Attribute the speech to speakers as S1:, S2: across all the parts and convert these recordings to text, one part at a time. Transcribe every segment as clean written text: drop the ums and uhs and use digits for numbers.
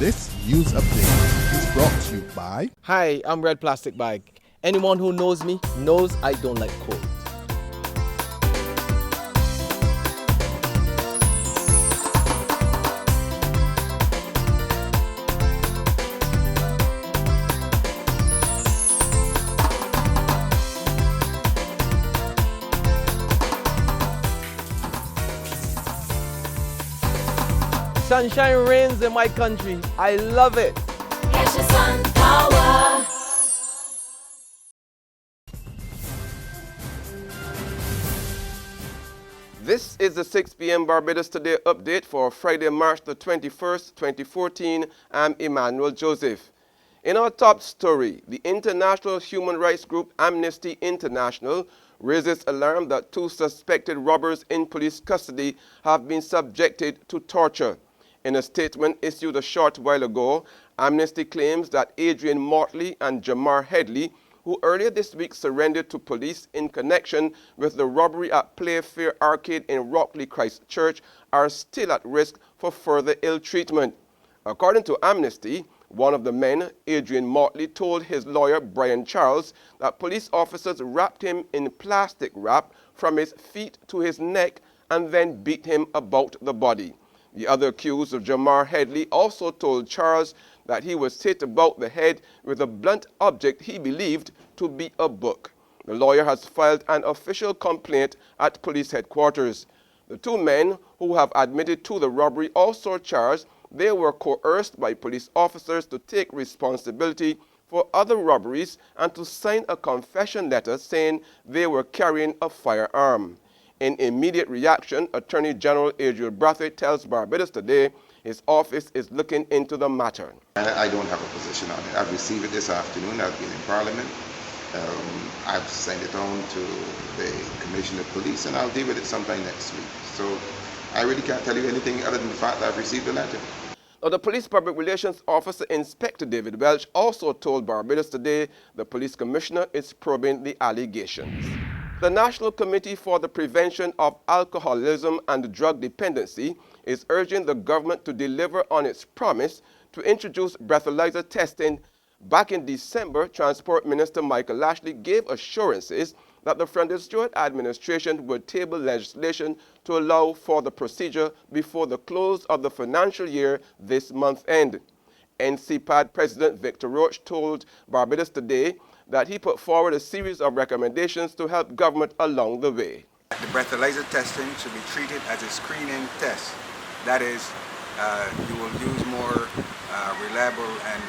S1: This news update is brought to you by...
S2: Hi, I'm Red Plastic Bag. Anyone who knows me knows I don't like cold. Sunshine reigns in my country. I love it.
S3: Get your sun power.
S4: This is the 6 p.m. Barbados Today update for Friday, March the 21st, 2014. I'm Emmanuel Joseph. In our top story, the international human rights group Amnesty International raises alarm that 2 suspected robbers in police custody have been subjected to torture. In a statement issued a short while ago, Amnesty claims that Adrian Mortley and Jamar Headley, who earlier this week surrendered to police in connection with the robbery at Playfair Arcade in Rockley Christchurch, are still at risk for further ill treatment. According to Amnesty, one of the men, Adrian Mortley, told his lawyer Brian Charles that police officers wrapped him in plastic wrap from his feet to his neck and then beat him about the body. The other accused of Jamar Headley also told Charles that he was hit about the head with a blunt object he believed to be a book. The lawyer has filed an official complaint at police headquarters. The 2 men who have admitted to the robbery also charged they were coerced by police officers to take responsibility for other robberies and to sign a confession letter saying they were carrying a firearm. In immediate reaction, Attorney General Adrian Brathwaite tells Barbados Today his office is looking into the matter.
S5: I don't have a position on it. I've received it this afternoon. I've been in Parliament. I've sent it on to the Commissioner of Police, and I'll deal with it sometime next week. So I really can't tell you anything other than the fact that I've received the letter.
S4: Now, the Police Public Relations Officer, Inspector David Welch, also told Barbados Today the Police Commissioner is probing the allegations. The National Committee for the Prevention of Alcoholism and Drug Dependency is urging the government to deliver on its promise to introduce breathalyzer testing. Back in December, Transport Minister Michael Lashley gave assurances that the Francis Stewart administration would table legislation to allow for the procedure before the close of the financial year this month end. NCPAD President Victor Roach told Barbados Today that he put forward a series of recommendations to help government along the way.
S6: The breathalyzer testing should be treated as a screening test. That is, you will use more reliable and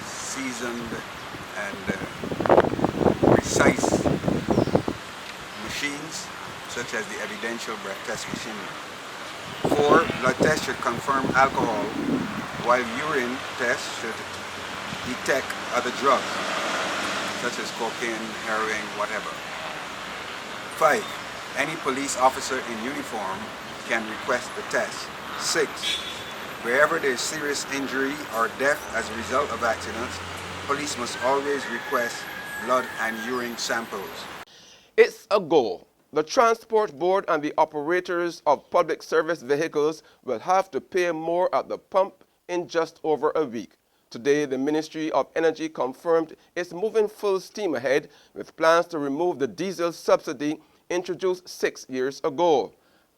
S6: seasoned and precise machines, such as the evidential breath test machine. 4, blood tests should confirm alcohol, while urine tests should detect other drugs, such as cocaine, heroin, whatever. 5, any police officer in uniform can request the test. 6, wherever there is serious injury or death as a result of accidents, police must always request blood and urine samples.
S4: It's a goal. The Transport Board and the operators of public service vehicles will have to pay more at the pump in just over a week. Today, the Ministry of Energy confirmed it's moving full steam ahead with plans to remove the diesel subsidy introduced 6 years ago.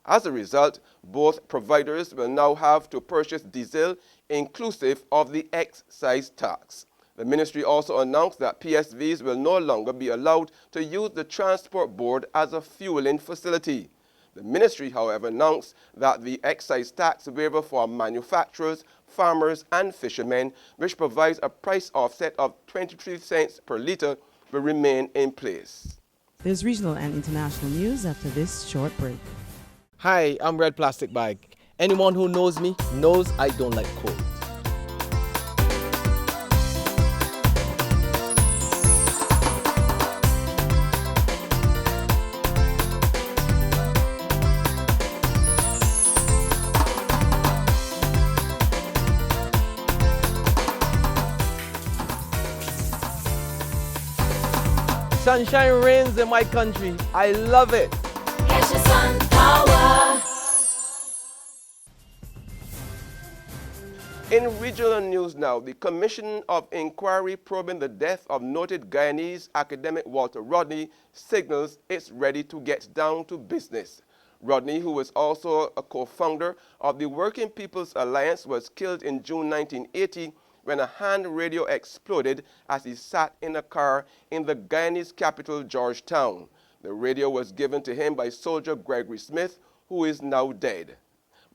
S4: As a result, both providers will now have to purchase diesel inclusive of the excise tax. The ministry also announced that PSVs will no longer be allowed to use the Transport Board as a fueling facility. The ministry, however, announced that the excise tax waiver for manufacturers, farmers and fishermen, which provides a price offset of 23 cents per litre, will remain in place.
S7: There's regional and international news after this short break.
S2: Hi, I'm Red Plastic Bag. Anyone who knows me knows I don't like cold. Sunshine reigns in my country. I love it.
S3: Get your sun power.
S4: In regional news now, the Commission of Inquiry probing the death of noted Guyanese academic Walter Rodney signals it's ready to get down to business. Rodney, who was also a co-founder of the Working People's Alliance, was killed in June 1980 when a hand radio exploded as he sat in a car in the Guyanese capital, Georgetown. The radio was given to him by soldier Gregory Smith, who is now dead.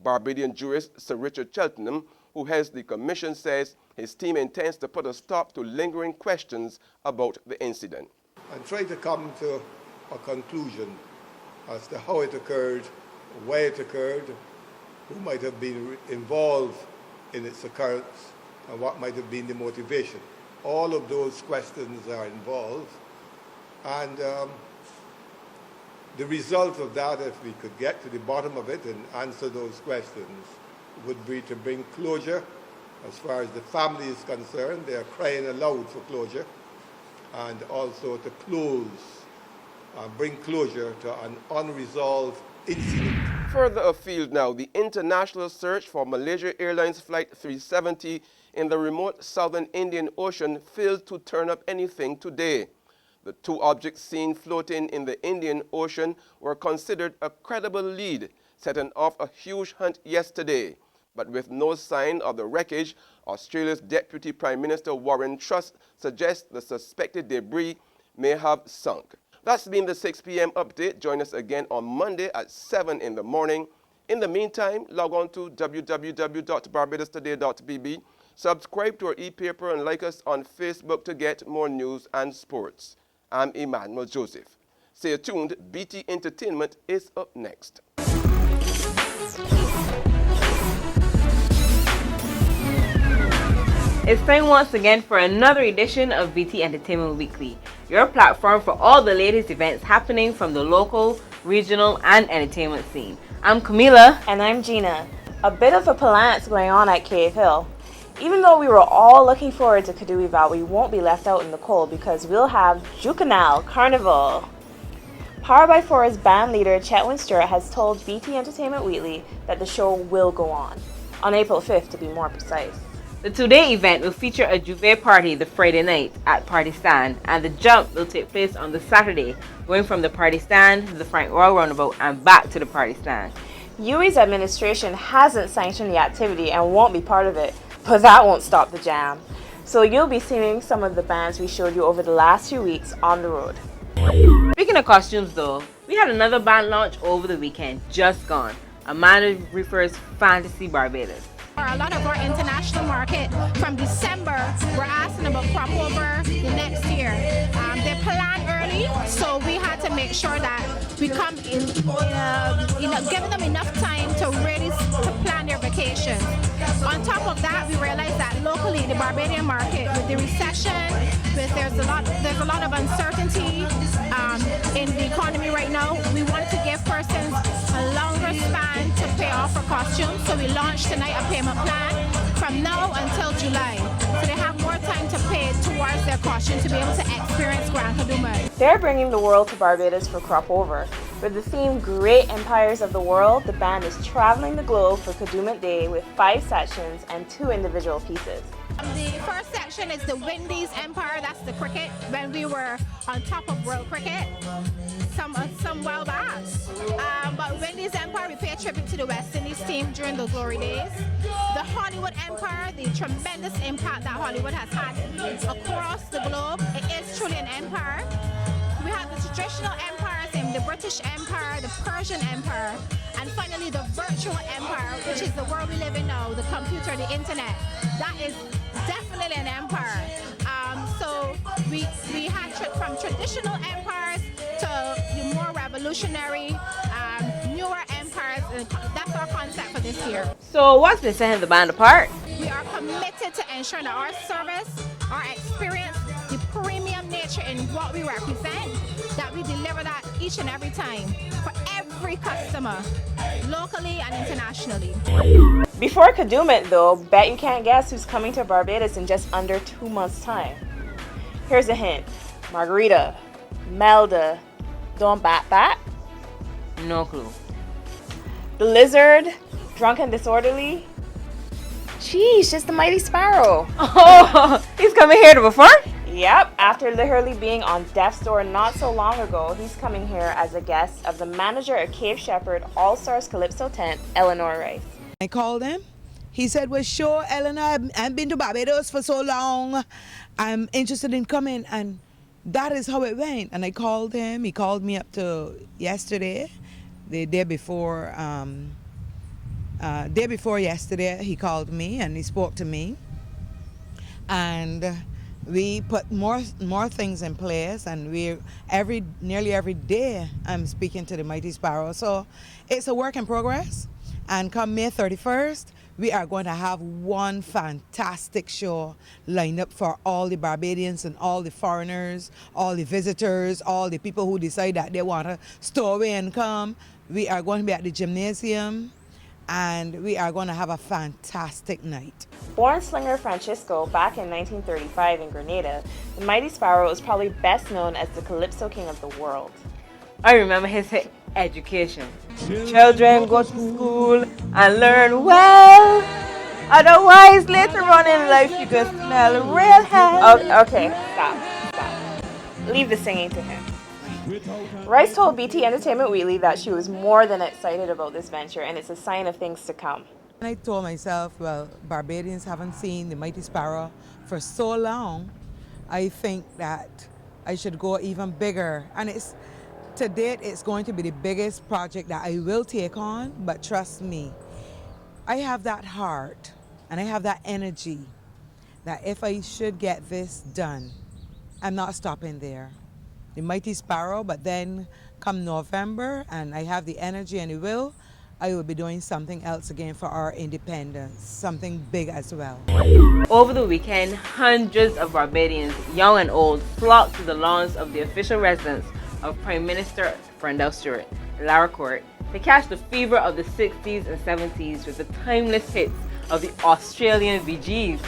S4: Barbadian jurist Sir Richard Cheltenham, who heads the commission, says his team intends to put a stop to lingering questions about the incident.
S8: And try to come to a conclusion as to how it occurred, why it occurred, who might have been involved in its occurrence, and what might have been the motivation. All of those questions are involved, and the result of that, if we could get to the bottom of it and answer those questions, would be to bring closure as far as the family is concerned. They are crying aloud for closure, and also to bring closure to an unresolved incident.
S4: Further afield now, the international search for Malaysia Airlines Flight 370 in the remote southern Indian Ocean failed to turn up anything today. The two objects seen floating in the Indian Ocean were considered a credible lead, setting off a huge hunt yesterday. But with no sign of the wreckage, Australia's Deputy Prime Minister Warren Truss suggests the suspected debris may have sunk. That's been the 6 p.m. update. Join us again on Monday at 7 in the morning. In the meantime, log on to www.barbadostoday.bb, subscribe to our e-paper, and like us on Facebook to get more news and sports. I'm Emmanuel Joseph. Stay tuned. BT Entertainment is up next.
S9: It's time once again for another edition of BT Entertainment Weekly, your platform for all the latest events happening from the local, regional, and entertainment scene. I'm Camila.
S10: And I'm Gina. A bit of a pallance going on at Cave Hill. Even though we were all looking forward to Kaduiva, we won't be left out in the cold because we'll have Juvenile Carnival. Power by 4's band leader Chetwin Stewart has told BT Entertainment Weekly that the show will go on April 5th to be more precise.
S9: The two-day event will feature a Juve party the Friday night at Party Stand, and the jump will take place on the Saturday, going from the Party Stand to the Frank Royal Roundabout and back to the Party Stand.
S10: UWI's administration hasn't sanctioned the activity and won't be part of it, but that won't stop the jam. So you'll be seeing some of the bands we showed you over the last few weeks on the road.
S9: Speaking of costumes though, we had another band launch over the weekend, just gone. Amanda refers Fantasy Barbados.
S11: For a lot of our international market, from December, we're asking about crop over the next year. They plan early, so we had to make sure that we come in giving them enough time to really plan their vacation. On top of that, we realized that locally, the Barbadian market, with the recession, there's a lot of uncertainty in the economy right now. We wanted to give persons a longer span to pay off for costumes, so we launched tonight a payment plan from now until July, so they have more time to pay towards their costume to be able to experience Grand Kaduma.
S10: They're bringing the world to Barbados for crop over. With the theme Great Empires of the World, the band is traveling the globe for Kaduma Day with 5 sections and 2 individual pieces.
S11: The first section is the Windies Empire, that's the cricket, when we were on top of world cricket some while back. But Windies Empire, we pay tribute to the West Indies team during the glory days. The Hollywood Empire, the tremendous impact that Hollywood has had across the globe. It is truly an empire. We have the traditional empires in the British Empire, the Persian Empire, and finally the virtual empire, which is the world we live in now, the computer, the internet. That is definitely an empire. So we had from traditional empires to the more revolutionary, newer empires. That's our concept for this year.
S9: So what's been setting the band apart?
S11: We are committed to ensuring that our service, our experience, the premium nature in what we represent, that we deliver that each and every time for every customer, locally and internationally.
S10: Before Kaduma though, bet you can't guess who's coming to Barbados in just under 2 months' time. Here's a hint. Margarita, Melda, Don't Bat?
S9: No clue.
S10: The Lizard, Drunk and Disorderly, Sheesh, it's the Mighty Sparrow.
S9: Oh, he's coming here to perform?
S10: Yep, after literally being on death's door not so long ago, he's coming here as a guest of the manager of Cave Shepherd All-Stars Calypso tent, Eleanor Rice.
S12: I called him. He said, well, sure, Eleanor, I've been to Barbados for so long. I'm interested in coming. And that is how it went. And I called him. He called me up to yesterday, the day before yesterday. He called me and he spoke to me. And we put more things in place, and nearly every day I'm speaking to the Mighty Sparrow. So it's a work in progress. And come May 31st, we are going to have one fantastic show lined up for all the Barbadians and all the foreigners, all the visitors, all the people who decide that they want to stow away and come. We are going to be at the gymnasium, and we are going to have a fantastic night.
S10: Born slinger Francisco back in 1935 in Grenada, the Mighty Sparrow is probably best known as the Calypso King of the world.
S9: I remember his hit, Education. Children go to school and learn well. Otherwise, later on in life, you can smell real hell.
S10: Okay, stop. Leave the singing to him. Rice told BT Entertainment Weekly that she was more than excited about this venture, and it's a sign of things to come.
S12: And I told myself, well, Barbadians haven't seen the Mighty Sparrow for so long. I think that I should go even bigger. And to date, it's going to be the biggest project that I will take on, but trust me, I have that heart and I have that energy that if I should get this done, I'm not stopping there. The Mighty Sparrow, but then come November, and I have the energy and the will, I will be doing something else again for our independence, something big as well.
S9: Over the weekend, hundreds of Barbadians, young and old, flocked to the lawns of the official residence of Prime Minister Brenda Stewart, Lara Court, to catch the fever of the 60s and 70s with the timeless hits of the Australian Bee Gees.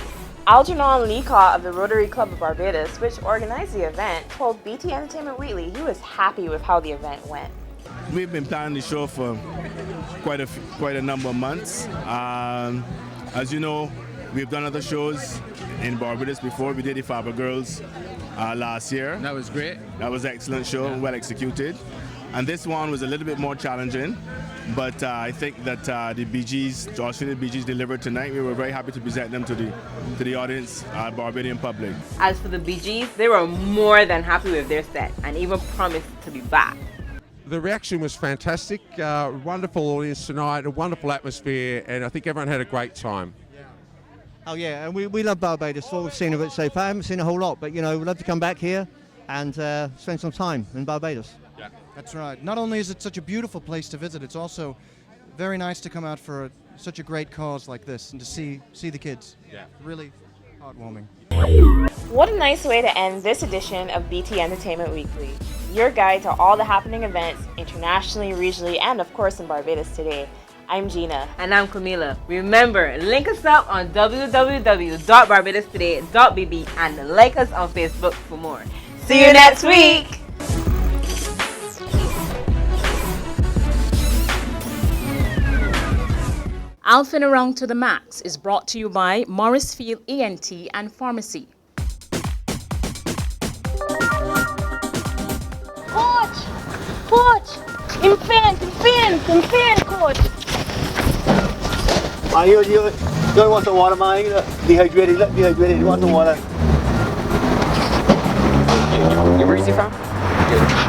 S10: Algernon Leacock of the Rotary Club of Barbados, which organized the event, told BT Entertainment Weekly he was happy with how the event went.
S13: We've been planning the show for quite a number of months. As you know, we've done other shows in Barbados before. We did the Faber Girls last year.
S14: That was great.
S13: That was an excellent show, well executed. And this one was a little bit more challenging, but I think that the Bee Gees, the Australian Bee Gees, delivered tonight. We were very happy to present them to the audience, Barbadian public.
S9: As for the Bee Gees, they were more than happy with their set and even promised to be back.
S14: The reaction was fantastic. Wonderful audience tonight, a wonderful atmosphere, and I think everyone had a great time.
S15: Oh yeah, and we love Barbados. All we've seen of it so far. I haven't seen a whole lot, but you know, we'd love to come back here and spend some time in Barbados.
S16: Yeah, that's right. Not only is it such a beautiful place to visit, it's also very nice to come out for such a great cause like this and to see the kids.
S14: Yeah,
S16: really heartwarming.
S10: What a nice way to end this edition of BT Entertainment Weekly, your guide to all the happening events internationally, regionally, and of course in Barbados today. I'm Gina.
S9: And I'm Camila. Remember, link us up on www.barbadostoday.bb and like us on Facebook for more. See you next week!
S17: Alffing Around to the Max is brought to you by Morrisfield ENT and Pharmacy.
S18: Coach! In fin, coach!
S19: You don't want the water, man. Dehydrated, you want the water.
S20: Where is he from?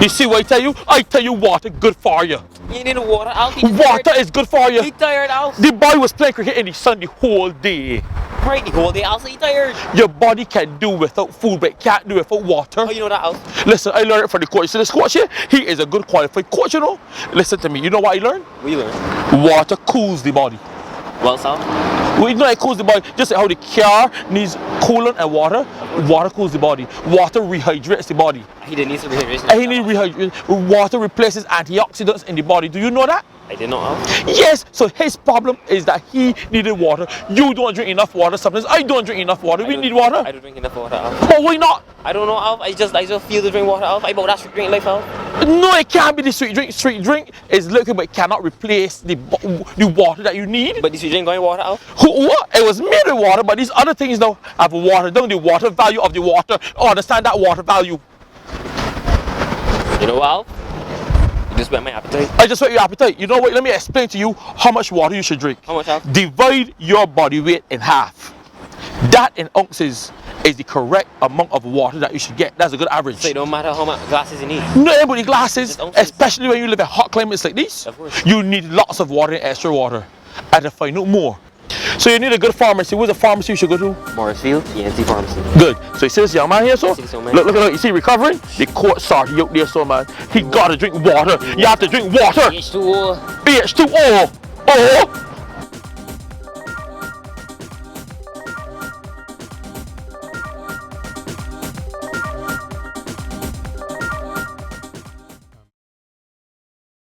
S20: You see what I tell you water good for you.
S21: You need water, Alf.
S20: Water is good for you.
S21: He tired, Alf.
S20: The boy was playing cricket in the sun the whole day.
S21: Right, the whole day, Alf. He tired.
S20: Your body can do without food, but it can't do without water.
S21: Oh, you know that, Alf?
S20: Listen, I learned it from the coach. So this coach here, he is a good qualified coach, you know. Listen to me. You know what I learned?
S21: What you learn?
S20: Water cools the body.
S21: Well, Sal?
S20: We know it cools the body. Just like how the car needs coolant and water cools the body. Water rehydrates the body.
S21: He didn't need some rehydration.
S20: He needs rehydration. Water replaces antioxidants in the body. Do you know that?
S21: I did not, Alf.
S20: Yes, so his problem is that he needed water. You don't drink enough water. Sometimes I don't drink enough water. We need water.
S21: I don't drink enough water, Alf.
S20: Oh, why not?
S21: I don't know, Alf. I just feel to drink water, Alf. I bought that sweet drink life, Alf.
S20: No, it can't be the sweet drink. Sweet drink is liquid, but it cannot replace the water that you need.
S21: But the sweet drink going water, Alf?
S20: What? It was made with water, but these other things now have watered down the water value of the water. Oh, understand that water value.
S21: You know, Alf? You just whet my appetite.
S20: I just whet your appetite. You know what? Let me explain to you how much water you should drink.
S21: How much, Alf?
S20: Divide your body weight in half. That in ounces is the correct amount of water that you should get. That's a good average.
S21: So it don't matter how much glasses you need?
S20: No, everybody glasses, especially when you live in hot climates like this.
S21: Of course.
S20: You need lots of water and extra water. And to find out more. So you need a good pharmacy. Where's the pharmacy you should go to?
S21: Morrisfield, ENT Pharmacy.
S20: Good. So you see this young man here, so? Look, you see recovering? The court sorry out there, so man. He gotta drink water. You have to drink water.
S21: H2O.
S20: H2O. Oh.